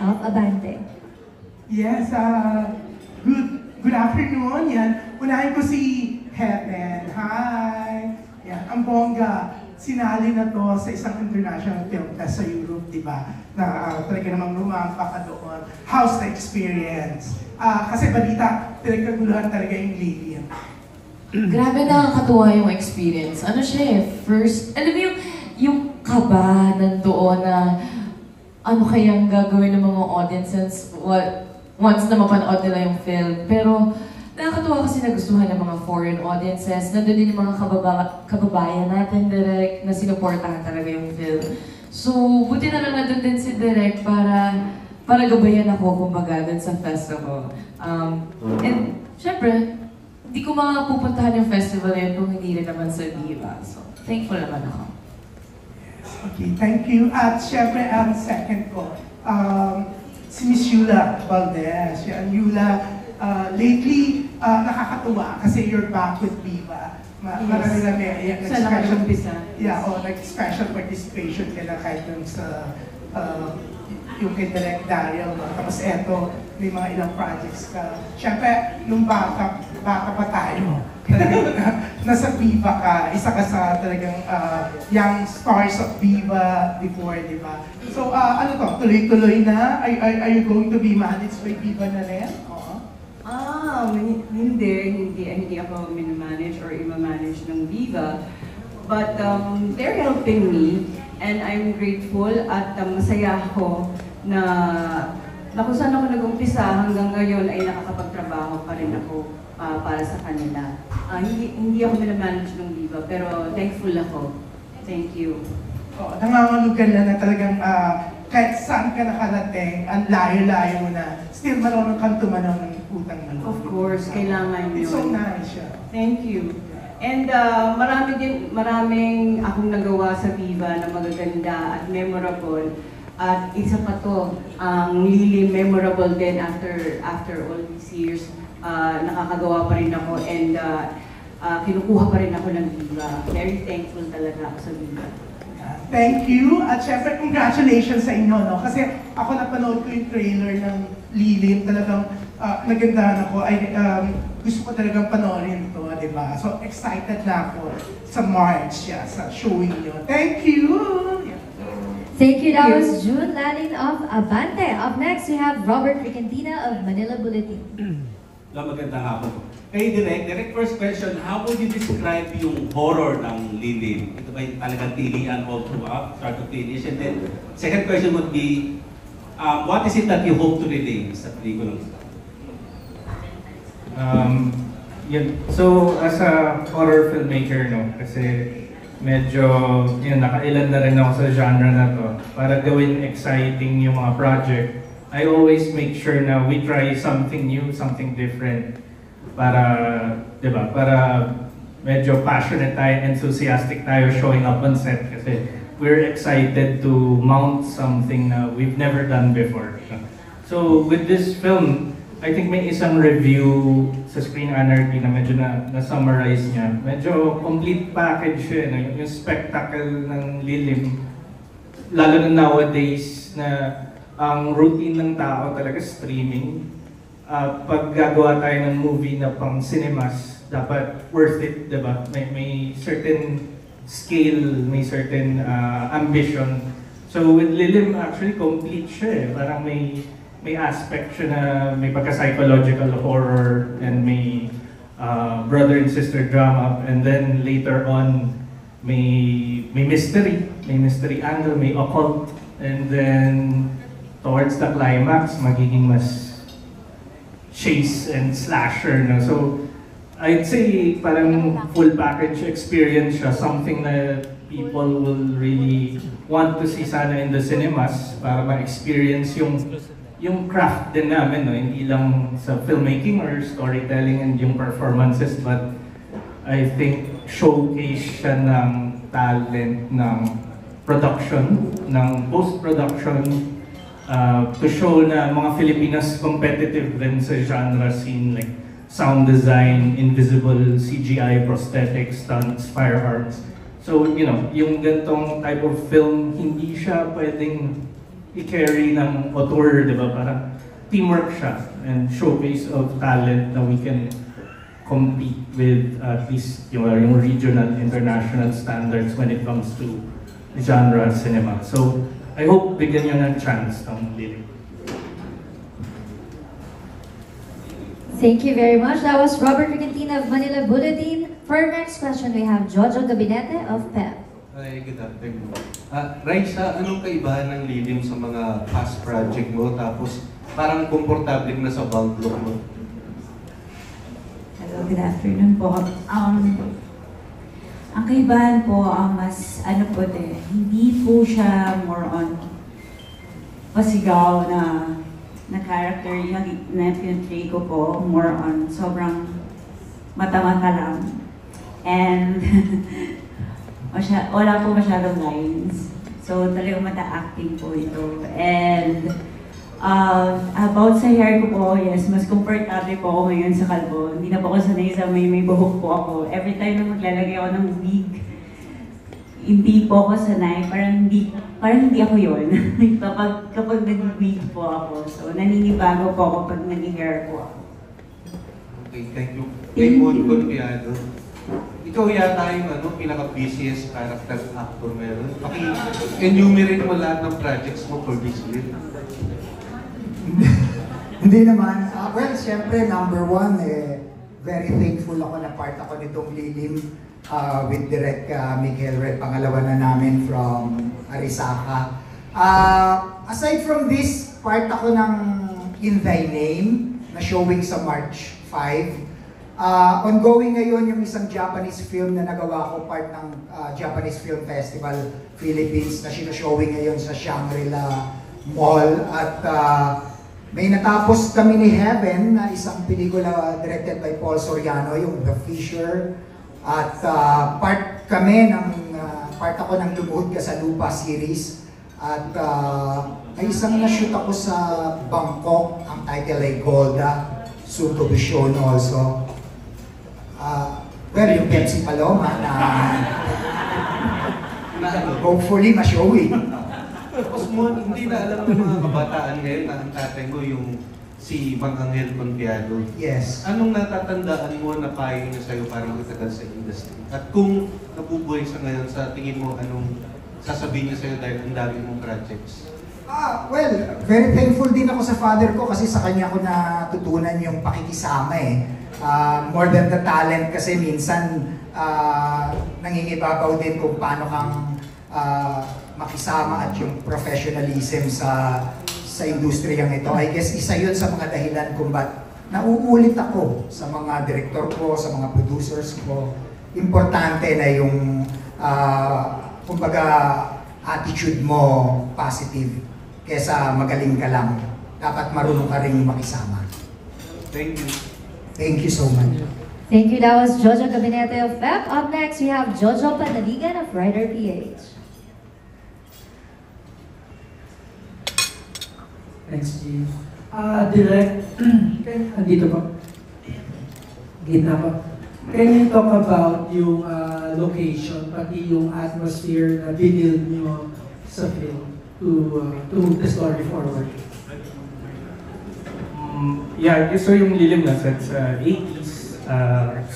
of Abante. Yes, good afternoon. Yan, unahin ko si Heaven. Hi! Yan, ang bongga. Sinali na to sa isang international film test sa Europe, di ba? Na talaga namang lumampa ka doon. How's the experience? Kasi balita, pinagkaguluhan talaga yung Lilian. Grabe, nakakatuwa yung experience. Ano siya eh, first, alam mo yung kaba nandoon na ano kayang gagawin ng mga audiences once na mapanood nila yung film. Pero nakakatuwa kasi nagustuhan ng mga foreign audiences. Nandun din yung mga kababayan natin, Direk, na sinuportahan talaga yung film. So, buti na lang nandun din si Direk para gabayan ako, kumbaga, dun sa festival. And, syempre, hindi ko pupuntahan yung festival yun kung hindi rin naman sa Viva. So, thankful naman ako. Okay, thank you. At syempre, ang second ko, si Miss Yula Valdez. Yan, Yula, lately, nakakatuwa kasi you're back with Viva. Marami na may nag-special participation ka na kahit dun sa yung kay Direk Dario. Tapos eto, may mga ilang projects ka. Siyempre, nung baka pa tayo, nasa Viva ka, isa ka sa talagang young stars of Viva before, di ba? So, ano to, tuloy-tuloy na? Are you going to be managed by Viva na rin? Hindi ako minimanage or ima-manage ng Viva. But they're helping me and I'm grateful at masaya ako na kung saan ako nag-umpisa hanggang ngayon ay nakakapagtrabaho pa rin ako para sa kanila. Hindi ako minimanage ng Viva pero thankful ako. Thank you. Nangangalugan na talagang kahit saan ka nakarating, ang layo-layo mo na, still marunong kang tumanaw ng utang na loob. Of course, kailangan yun. It's so nice siya. Thank you. And maraming akong nagawa sa Viva na magaganda at memorable. At isa pa to, ang Lily memorable din after all these years. Nakakagawa pa rin ako and kinukuha pa rin ako ng Viva. Very thankful talaga ako sa Viva. Thank you. At syempre, congratulations sa inyo, no? Kasi ako napanood ko yung trailer ng Lilim. Talagang nagandahan ako. Gusto ko talagang panoorin to, di ba? So, excited na ako sa March, sa showing nyo. Thank you! Thank you. That was June Lalin of Abante. Up next, we have Robert Ricantina of Manila Bulletin. Magandang hapon. Kay Direk, first question, how would you describe yung horror ng Lilim? Ito ba yung talagang tilian all throughout, start to finish? And then, second question would be, what is it that you hope to relay sa pelikulang ito? So, as a horror filmmaker, no, kasi medyo nakailan na rin ako sa genre na to. Para gawin exciting yung mga project, I always make sure na we try something new, something different. Para, di ba, para medyo passionate tayo, enthusiastic tayo showing up on set kasi we're excited to mount something na we've never done before. So with this film, I think may isang review sa Screen Anarchy na medyo na-summarize niya. Medyo complete package siya, no? Yung spectacle ng Lilim. Lalo na nowadays na ang routine ng tao talaga streaming. Pag gagawa tayo ng movie na pang cinemas, dapat worth it, diba? May certain scale, may certain ambition. So with Lilim, actually complete siya eh. Parang may aspect siya na may pagka-psychological horror and may brother and sister drama, and then later on may mystery angle, may occult, and then towards the climax magiging mas chase and slasher, no? So I'd say parang full package experience siya, something that people will really want to see sana in the cinemas para ma-experience yung craft din namin, no? Hindi lang sa filmmaking or storytelling and yung performances, but I think showcase siya ng talent ng production, ng post-production, to show na mga Filipinas competitive din sa genre scene, like sound design, invisible CGI, prosthetics, stunts, firearms. So, you know, yung gantong type of film, hindi siya pwedeng i-carry ng author, di ba? Parang teamwork siya and showcase of talent na we can compete with at least yung regional, international standards when it comes to genre cinema. So, I hope bigyan nyo ng chance ng Lilim. Thank you very much. That was Robert Regentina of Manila Bulletin. For our next question, we have Jojo Gabinete of PEP. Hi, good afternoon. Raisa, anong kaibahan ng Lilim sa mga past project mo? Tapos parang komportable na sa bangkok mo? Hello, good afternoon po. Ang kaibahan po, mas hindi po siya more on pasigaw na character yung na pinatray ko po, more on sobrang mata-mata lang. And wala po masyadong lines. So talagang mata-acting po ito. And about sa hair ko po, yes, mas comfortable po ako ngayon sa kalbo. Hindi na po ako sanay sa may buhok po ako. Every time na maglalagay ako ng wig, hindi po ako sanay. Parang hindi ako yun. kapag nag-wig po ako. So naninibago po ako pag nag-hair po ako. Okay, thank you. Kay Mon Confiado, ikaw yata yung pinaka-busiest character actor meron. Enumerate mo lahat ng projects mo for this year. Hindi naman. Well, syempre, number one, very thankful ako na part ako nitong Lilim with Direk Miguel Red. Pangalawa na namin from Arisaka. Aside from this, part ako ng In Thy Name na showing sa March 5. Ongoing ngayon yung isang Japanese film na nagawa ko, part ng Japanese Film Festival Philippines na sinashowing ngayon sa Shangri-La Mall. At may natapos kami ni Heaven na isang pelikula directed by Paul Soriano, yung The Fisher. At part ako ng Lumuhod Ka sa Lupa series. At may isang na-shoot ako sa Bangkok, ang title ay Golda, soon to be shown also. Well, yung Pepsi Paloma na hopefully ma-showing. Tapos mo, hindi na alam ng mga kabataan ngayon na ang tatay mo yung si Mang Angel Confiado. Yes. Anong natatandaan mo na payo niya sa'yo parang matagal sa industry? At kung nabubuhay sa ngayon, sa tingin mo, anong sasabihin niya sa'yo dahil ang dami mong projects? Well, very thankful din ako sa father ko kasi sa kanya ko natutunan yung pakikisama more than the talent kasi minsan nangingibabaw din kung paano kang makisama at yung professionalism sa industriyang ito. I guess isa yun sa mga dahilan kung ba't nauulit ako sa mga director ko, sa mga producers ko. Importante na yung kumbaga attitude mo positive kesa magaling ka lang. Dapat marunong ka rin makisama. Thank you. Thank you so much. Thank you. That was Jojo Gabinete of PEP. Up next, we have Jojo Panaligan of Rider PH. Thanks, G. Direct, andito po. Gitna po. Can you talk about yung location, pati yung atmosphere na binild nyo sa film to move the story forward? Yeah, so yung Lilim na set sa 80s,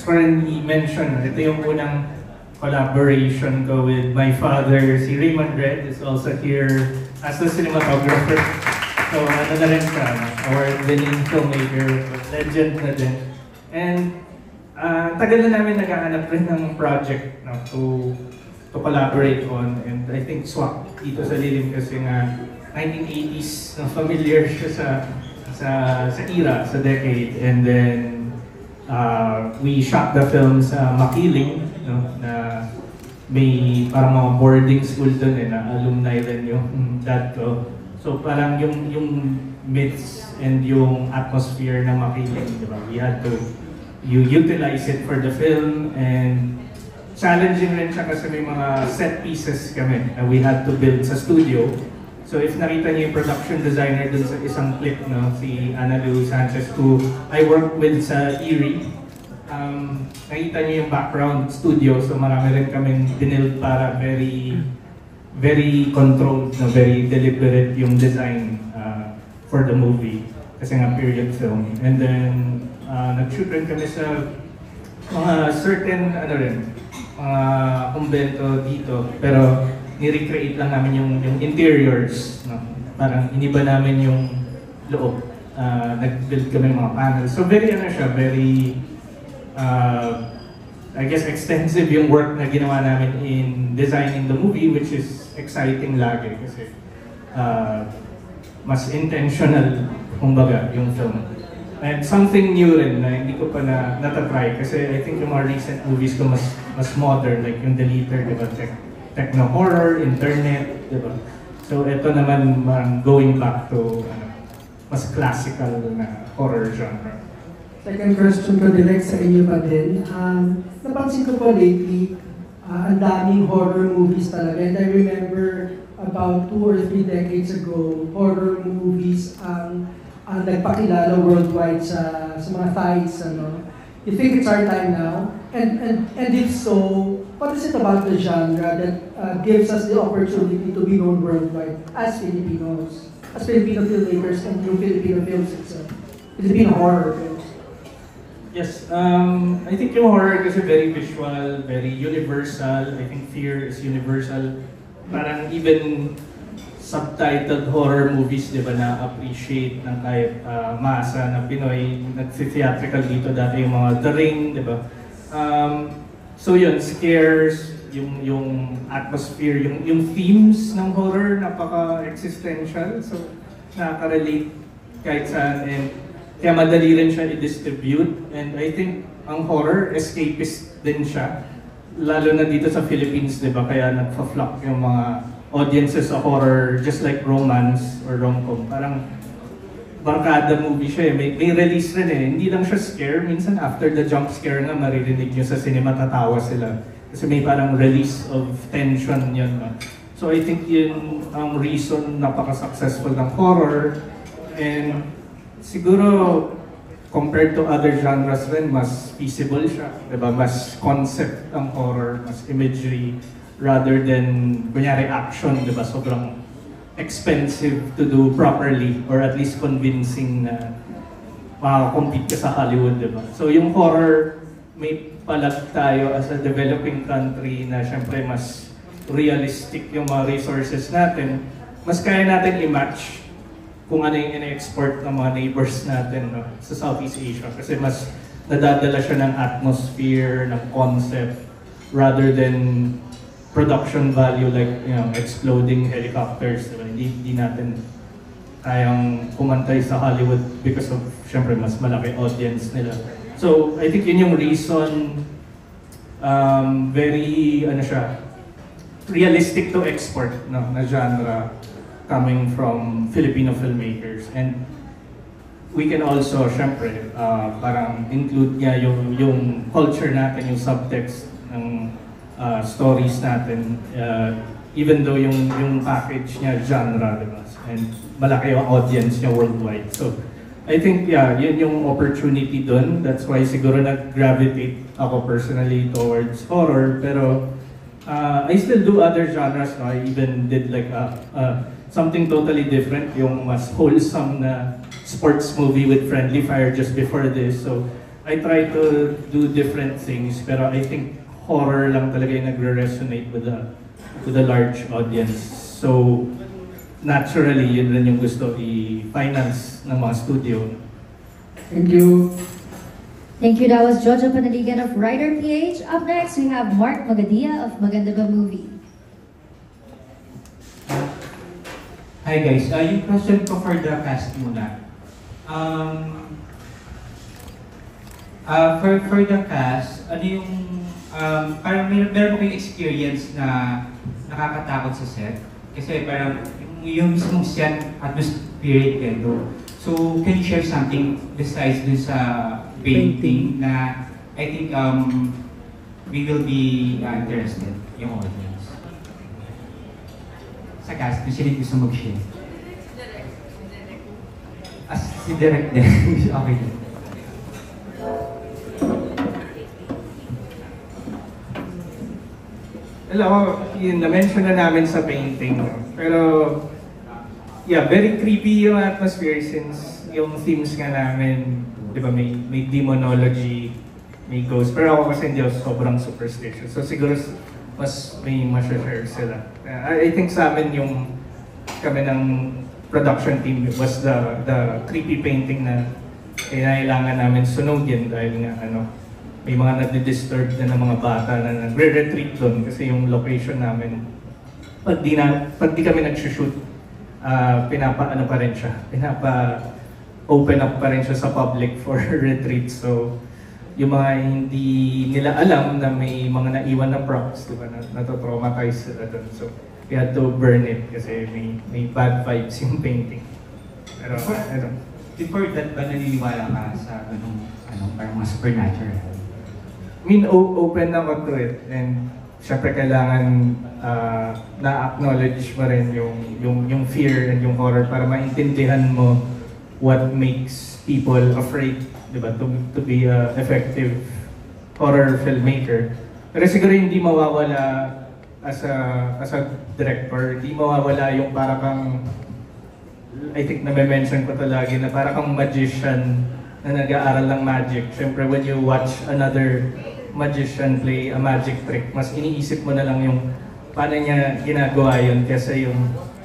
currently mentioned, ito yung unang collaboration ko with my father. Si Raymond Red is also here as a cinematographer. So ano na rin siya, award-winning filmmaker, legend na din. And tagal na namin naghahanap rin ng project to collaborate on. And I think swak dito sa Lilim kasi nga 1980s, familiar siya sa era, sa decade. And then we shot the film sa Makiling, na may parang mga boarding school doon na alumni rin yung dad ko. So parang yung myths and yung atmosphere ng Makiling, di ba? We had to utilize it for the film, and challenging rin siya kasi may mga set pieces kami na we had to build sa studio. So if nakita niyo yung production designer dun sa isang clip, si Ana Lou Sanchez, who I worked with sa Erie, nakita niyo yung background studio, so marami rin kaming binild para very very controlled, na very deliberate yung design for the movie. Kasi nga period film. And then, nag-shoot rin kami sa mga certain, mga kumbento dito. Pero, ni-recreate lang namin yung interiors. No? Parang iniba namin yung loob. Nag-build kami ng mga panels. So, very, very, I guess, extensive yung work na ginawa namin in designing the movie, which is exciting lagi kasi mas intentional, kumbaga, yung film. And something new rin na hindi ko pa natatry kasi I think yung mga recent movies ko mas modern, like yung Deleter, diba? Techno-horror, internet, diba? So ito naman going back to mas classical na horror genre. Second question ko direct sa inyo pa din. Napansin ko po lately, ang daming horror movies talaga. And I remember about 2 or 3 decades ago, horror movies ang nagpakilala worldwide sa mga fights. You think it's our time now? And if so, what is it about the genre that gives us the opportunity to be known worldwide as Filipinos, as Filipino filmmakers and yung Filipino films itself? Filipino horror films. Yes, I think yung horror kasi very visual, very universal. I think fear is universal. Parang even subtitled horror movies, di ba, na-appreciate ng kahit masa ng Pinoy. Nag-theatrical dito dati yung mga The Ring, di ba? So yun, scares, yung atmosphere, yung themes ng horror, napaka-existential. So, nakaka-relate kahit saan. And kaya madali rin siya i-distribute. And I think ang horror, escapist din siya. Lalo na dito sa Philippines, di ba? Kaya nagpa-flock yung mga audiences sa horror, just like romance or rom-com. Parang barkada movie siya eh. May release rin eh. Hindi lang siya scare. Minsan after the jump scare nga, maririnig nyo sa cinema, tatawa sila. Kasi may parang release of tension yun. No? So I think yun ang reason napaka-successful ng horror. And siguro, compared to other genres rin, mas feasible siya. Diba? Mas concept ang horror, mas imagery, rather than, kunyari, action. Diba? Sobrang expensive to do properly, or at least convincing na makakompete ka sa Hollywood. Diba? So yung horror, may palag tayo as a developing country na syempre mas realistic yung mga resources natin. Mas kaya natin i-match kung ano yung ina-export ng mga neighbors natin, no, sa Southeast Asia. Kasi mas nadadala siya ng atmosphere, ng concept, rather than production value like, you know, exploding helicopters. Diba? Hindi natin kayang kumantay sa Hollywood because of, syempre, mas malaki audience nila. So, I think yun yung reason, very, realistic to export, no, na genre coming from Filipino filmmakers. And we can also, syempre, parang include niya yung culture natin, yung subtext ng stories natin, even though yung package niya genre, diba? And malaki yung audience niya worldwide. So, I think, yeah, yun yung opportunity dun. That's why siguro nag-gravitate ako personally towards horror. Pero, I still do other genres. No? I even did like something totally different, yung mas wholesome na sports movie with Friendly Fire just before this. So, I try to do different things. Pero I think horror lang talaga yung nagre-resonate with a large audience. So, naturally, yun rin yung gusto i-finance ng mga studio. Thank you. Thank you. That was Jojo Panaligan of Writer PH. Up next, we have Mark Magadia of Maganda Ba Movie. Hi guys, yung question ko for the cast muna. For the cast, ano yung, parang meron ko yung experience na nakakatakot sa set? Kasi parang yung mismong set atmosphere ganito. So, can you share something besides dun sa painting na I think we will be interested, yung audience? Sa cast, kung sino gusto mag-share? As si Direct din. Okay. Well, yun, na-mention na namin sa painting. No? Pero, yeah, very creepy yung atmosphere since yung themes nga namin, di ba, may demonology, may ghost. Pero ako kasi hindi ako sobrang superstitious. So siguro mas may share sila. I think sa amin yung kami ng production team was the creepy painting na kailangan namin sunugin dahil nga may mga nadi-disturb na ng mga bata na nagre-retreat doon kasi yung location namin pag di kami nag-shoot pinapa-open up pa rin siya sa public for retreat. So yung mga hindi nila alam na may mga naiwan na props, diba, natotraumatize sila doon. So we had to burn it kasi may bad vibes yung painting. Pero Before that ba naniniwala ka sa parang mga supernatural? I mean, open ako to it, and syempre kailangan na-acknowledge mo rin yung fear and yung horror para maintindihan mo what makes people afraid, di ba, to be a effective horror filmmaker. Pero siguro hindi mawawala as a director, hindi mawawala yung para kang, I think na-mention ko to lagi, na para kang magician na nag-aaral ng magic. Syempre when you watch another magician play a magic trick, mas iniisip mo na lang yung paano niya ginagawa yun kasi yung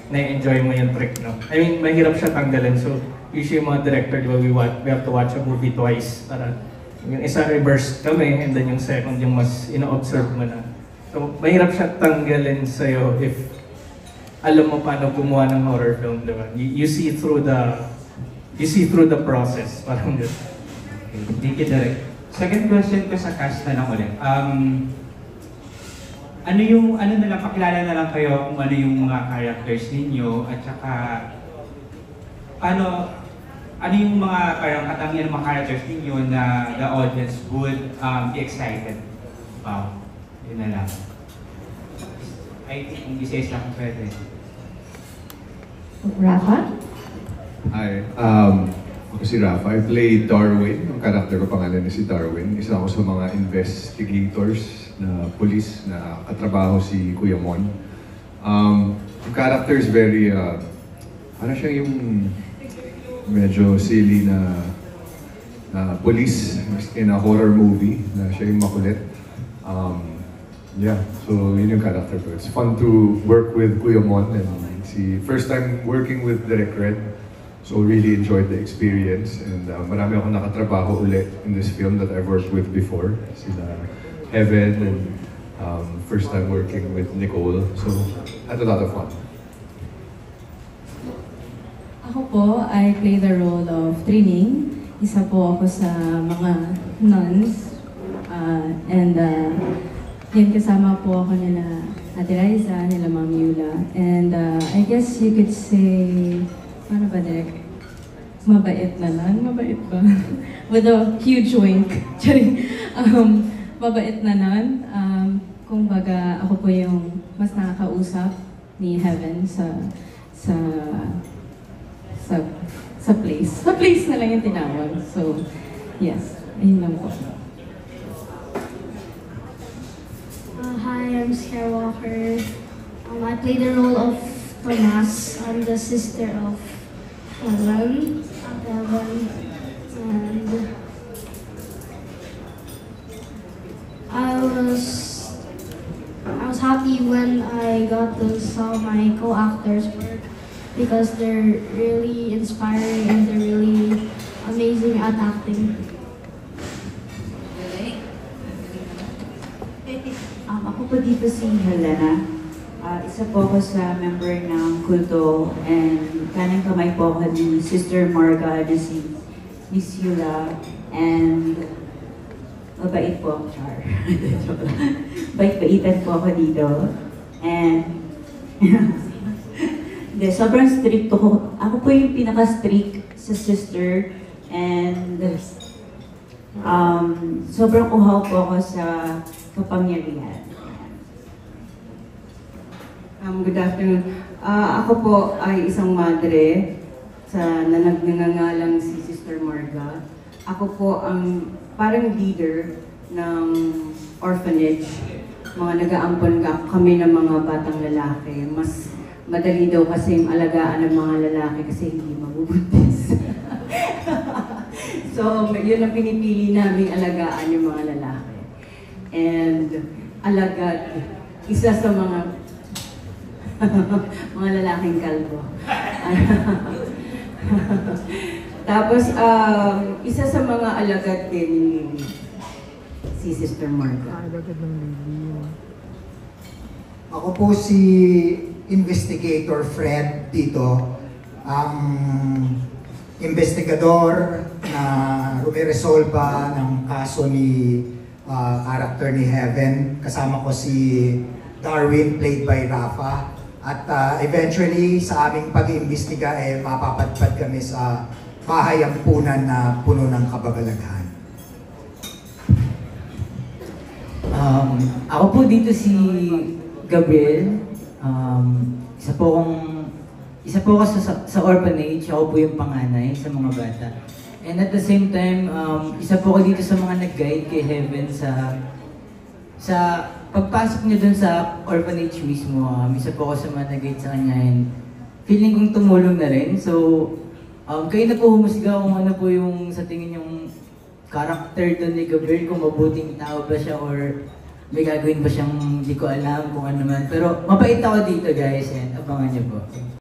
na-enjoy mo yung trick, no? I mean, mahirap siya tanggalin. So, usually yung mga director, di ba, we have to watch a movie twice para yung isa reverse kami and then yung second yung mas ino-observe mo na. So, mahirap siya tanggalin sa'yo if alam mo paano gumawa ng horror film, di ba? You see through the process, parang gano'n. Okay, thank you, Direk. Second question ko sa cast na lang ulit. Ano na lang, pakilala na lang kayo kung ano yung mga characters ninyo at saka ano yung mga parang katangian ng mga characters ninyo na the audience would be excited about. Yun na lang. I think kung isa-isa kung pwede. Rafa? Hi, ako si Rafa. I play Darwin. Yung character ko pangalan ni si Darwin. Isa ako sa mga investigators na police na katrabaho si Kuya Mon. Yung character is very, parang siya yung medyo silly na police in a horror movie na siya yung makulit. Yeah, so yun yung character ko. It's fun to work with Kuya Mon and first time working with Direk Red. So really enjoyed the experience and marami akong nakatrabaho ulit in this film that I've worked with before. Sila Heaven and first time working with Nicole. So had a lot of fun. Ako po, I play the role of Trining. Isa po ako sa mga nuns. Yun, kasama po ako nila Ate Liza, nila Ma'am Yula. And I guess you could say, ano ba, Direk? Mabait na lang? Mabait ba? With a huge wink. Charing. Mabait na lang. Kung baga, ako po yung mas nakakausap ni Heaven sa place. Sa place na lang yung tinawag. So, yes. Ayun lang po. Hi, I'm Scare Walker. I play the role of Tomas. I'm the sister of Heaven. And I was happy when I got to saw my co-actors work because they're really inspiring and they're really amazing at acting. Ako po dito si Helena. Isa po ako sa member ng kulto and kanang kamay po ako ni Sister Marga na si Miss Yula and mabait po ako, Char. Bait-baitan po ako dito. And sobrang strict ko. Ako po yung pinaka-strict sa sister and sobrang uhaw po ako sa kapangyarihan. Good afternoon. Ako po ay isang madre na nagngangalang si Sister Marga. Ako po ang parang leader ng orphanage mga nag-aampon kami ng mga batang lalaki. Mas madali daw kasi yung alagaan ng mga lalaki kasi hindi mabubuntis. So, yun ang pinipili namin alagaan yung mga lalaki. And alagad, isa sa mga mga lalaking kalbo. Tapos, isa sa mga alagad din si Sister Marga. Ako po si Investigator Fred dito, ang investigador na rumiresolba ng kaso ni character ni Heaven. Kasama ko si Darwin, played by Rafa. At eventually, sa aming pag-iimbestiga, mapapadpad kami sa bahay ampunan na puno ng kababalaghan. Ako po dito si Gabriel. Isa po ako sa orphanage. Ako po yung panganay sa mga bata. And at the same time, isa po ako dito sa mga nag-guide kay Heaven sa pagpasok niya dun sa orphanage mismo. Isa po ako sa mga nag-guide sa kanya and feeling kong tumulong na rin. So, kayo na po humusga kung ano po yung sa tingin yung character doon ni Gabriel, kung mabuting tao ba siya or may gagawin ba siyang hindi ko alam kung ano man. Pero mabait ako dito guys and abangan niyo po.